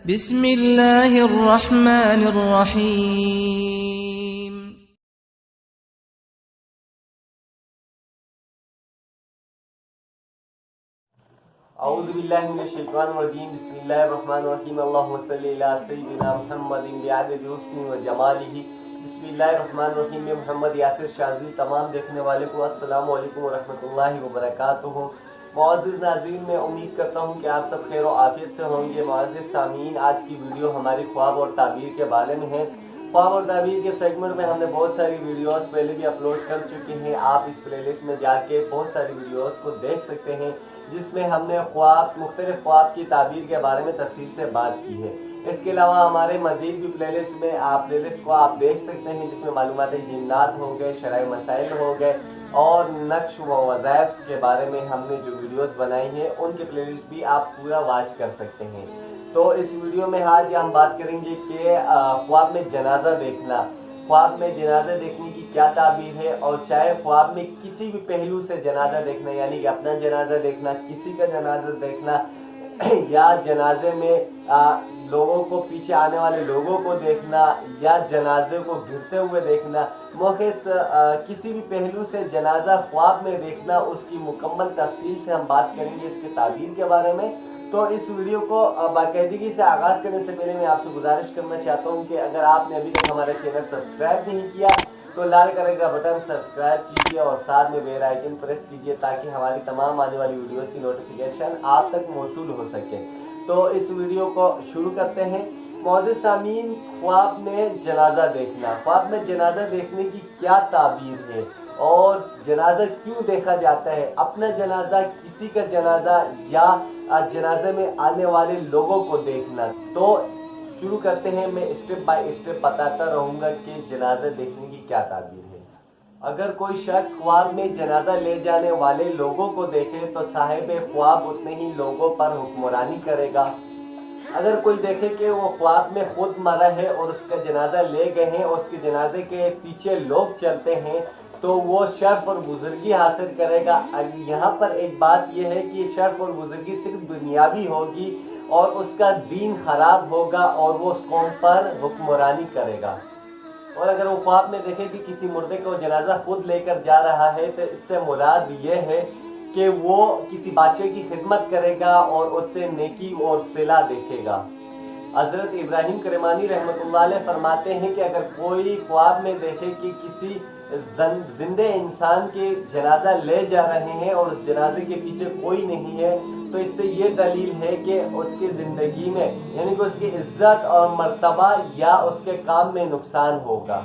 بسم اللہ الرحمن الرحیم۔ اعوذ باللہ من الشیطان الرجیم، بسم اللہ الرحمن الرحیم، اللہم صلی علی سیدنا محمد بعدد حسن و جمالہ۔ بسم اللہ الرحمن الرحیم میں محمد یاسر شاذلی تمام دیکھنے والے کو السلام علیکم ورحمۃ اللہ وبرکاتہ۔ معزز ناظرین، میں امید کرتا ہوں کہ آپ سب خیر و عافیت سے ہوں گے۔ معزز سامعین، آج کی ویڈیو ہماری خواب اور تعبیر کے بارے میں ہے۔ خواب اور تعبیر کے سیگمنٹ میں ہم نے بہت ساری ویڈیوز پہلے بھی اپلوڈ کر چکے ہیں۔ آپ اس پلے لسٹ میں جا کے بہت ساری ویڈیوز کو دیکھ سکتے ہیں جس میں ہم نے مختلف خواب کی تعبیر کے بارے میں تفصیل سے بات کی ہے۔ اس کے علاوہ ہمارے مزید بھی پلے لسٹ میں پلے لسٹ کو آپ دیکھ سکتے ہیں جس میں معلومات جنات ہو گئے، شرعی مسائل ہو گئے اور نقش و وظائف کے بارے میں ہم نے جو ویڈیوز بنائی ہیں ان کے پلے لسٹ بھی آپ پورا واچ کر سکتے ہیں۔ تو اس ویڈیو میں آج ہم بات کریں گے کہ خواب میں جنازہ دیکھنا، خواب میں جنازہ دیکھنے کی کیا تعبیر ہے، اور چاہے خواب میں کسی بھی پہلو سے جنازہ دیکھنا، یعنی کہ اپنا جنازہ دیکھنا، کسی کا جنازہ دیکھنا، یا جنازے میں لوگوں کو، پیچھے آنے والے لوگوں کو دیکھنا، یا جنازے کو گرتے ہوئے دیکھنا، موخص کسی بھی پہلو سے جنازہ خواب میں دیکھنا، اس کی مکمل تفصیل سے ہم بات کریں گے اس کے تعبیر کے بارے میں۔ تو اس ویڈیو کو باقاعدگی سے آغاز کرنے سے پہلے میں آپ سے گزارش کرنا چاہتا ہوں کہ اگر آپ نے ابھی تک ہمارا چینل سبسکرائب نہیں کیا تو لال کلر کا بٹن سبسکرائب کیجیے اور ساتھ میں بیل آئیکن پریس کیجیے تاکہ ہماری تمام آنے والی ویڈیوز کی نوٹیفیکیشن آپ تک موصول ہو سکے۔ تو اس ویڈیو کو شروع کرتے ہیں۔ معزز سامعین، خواب میں جنازہ دیکھنا، خواب میں جنازہ دیکھنے کی کیا تعبیر ہے اور جنازہ کیوں دیکھا جاتا ہے؟ اپنا جنازہ، کسی کا جنازہ، یا جنازے میں آنے والے لوگوں کو دیکھنا۔ تو شروع کرتے ہیں، میں اسٹیپ بائی اسٹیپ بتاتا رہوں گا کہ جنازہ دیکھنے کی کیا تعبیر ہے۔ اگر کوئی شخص خواب میں جنازہ لے جانے والے لوگوں کو دیکھے تو صاحب خواب اتنے ہی لوگوں پر حکمرانی کرے گا۔ اگر کوئی دیکھے کہ وہ خواب میں خود مرا ہے اور اس کا جنازہ لے گئے ہیں اور اس کے جنازے کے پیچھے لوگ چلتے ہیں تو وہ شرف اور بزرگی حاصل کرے گا۔ یہاں پر ایک بات یہ ہے کہ شرف اور بزرگی صرف دنیاوی ہوگی اور اس کا دین خراب ہوگا اور وہ اس قوم پر حکمرانی کرے گا۔ اور اگر وہ خواب میں دیکھے کہ کسی مردے کو جنازہ خود لے کر جا رہا ہے تو اس سے مراد یہ ہے کہ وہ کسی بادشاہ کی خدمت کرے گا اور اس سے نیکی اور صلہ دیکھے گا۔ حضرت ابراہیم کرمانی رحمۃ اللہ علیہ فرماتے ہیں کہ اگر کوئی خواب میں دیکھے کہ کسی زندہ انسان کے جنازہ لے جا رہے ہیں اور اس جنازے کے پیچھے کوئی نہیں ہے تو اس سے یہ دلیل ہے کہ اس کی زندگی میں، یعنی کہ اس کی عزت اور مرتبہ یا اس کے کام میں نقصان ہوگا۔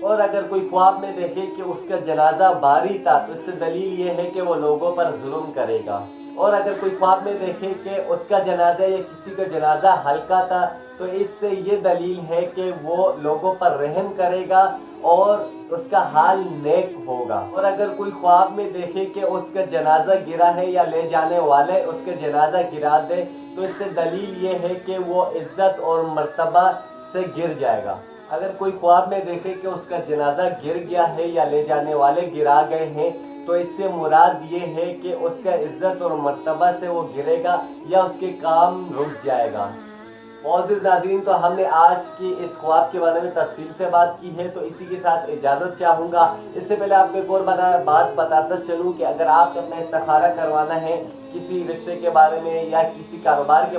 اور اگر کوئی خواب میں دیکھے کہ اس کا جنازہ باری تھا تو اس سے دلیل یہ ہے کہ وہ لوگوں پر ظلم کرے گا۔ اور اگر کوئی خواب میں دیکھے کہ اس کا جنازہ یا کسی کا جنازہ ہلکا تھا تو اس سے یہ دلیل ہے کہ وہ لوگوں پر رحم کرے گا اور اس کا حال نیک ہوگا۔ اور اگر کوئی خواب میں دیکھے کہ اس کا جنازہ گرا ہے یا لے جانے والے اس کا جنازہ گرا دے تو اس سے دلیل یہ ہے کہ وہ عزت اور مرتبہ سے گر جائے گا۔ اگر کوئی خواب میں دیکھے کہ اس کا جنازہ گر گیا ہے یا لے جانے والے گرا گئے ہیں تو اس سے مراد یہ ہے کہ اس کا عزت اور مرتبہ سے وہ گرے گا یا اس کے کام رک جائے گا۔ معزز ناظرین، تو ہم نے آج کی اس خواب کے بارے میں تفصیل سے بات کی ہے، تو اسی کے ساتھ اجازت چاہوں گا۔ اس سے پہلے آپ کو ایک اور بات بتاتا چلوں کہ اگر آپ کو اپنا استخارہ کروانا ہے کسی رشتے کے بارے میں یا کسی کاروبار کے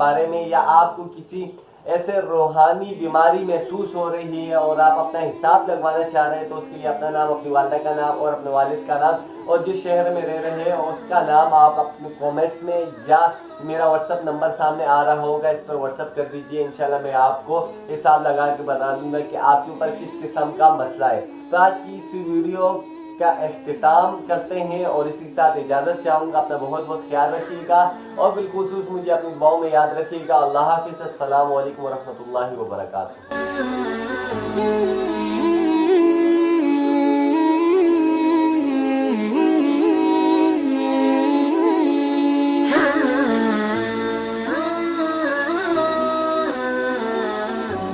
بارے میں، یا آپ کو کسی ایسے روحانی بیماری محسوس ہو رہی ہے اور آپ اپنا حساب لگوانا چاہ رہے ہیں تو اس کے لیے اپنا نام، اپنی والدہ کا نام اور اپنے والد کا نام اور جس شہر میں رہ رہے ہیں اس کا نام آپ اپنے کومنٹس میں، یا میرا واٹس ایپ نمبر سامنے آ رہا ہوگا اس پر واٹس ایپ کر دیجئے۔ انشاءاللہ میں آپ کو حساب لگا کے بتا دوں گا کہ آپ کے اوپر کس قسم کا مسئلہ ہے۔ تو آج کی اس ویڈیو کا اختتام کرتے ہیں اور اسی کے ساتھ اجازت چاہوں گا۔ اپنا بہت بہت خیال رکھیے گا اور بالخصوص مجھے اپنی دعاؤں میں یاد رکھیے گا۔ اللہ حافظ، السلام علیکم ورحمۃ اللہ وبرکاتہ۔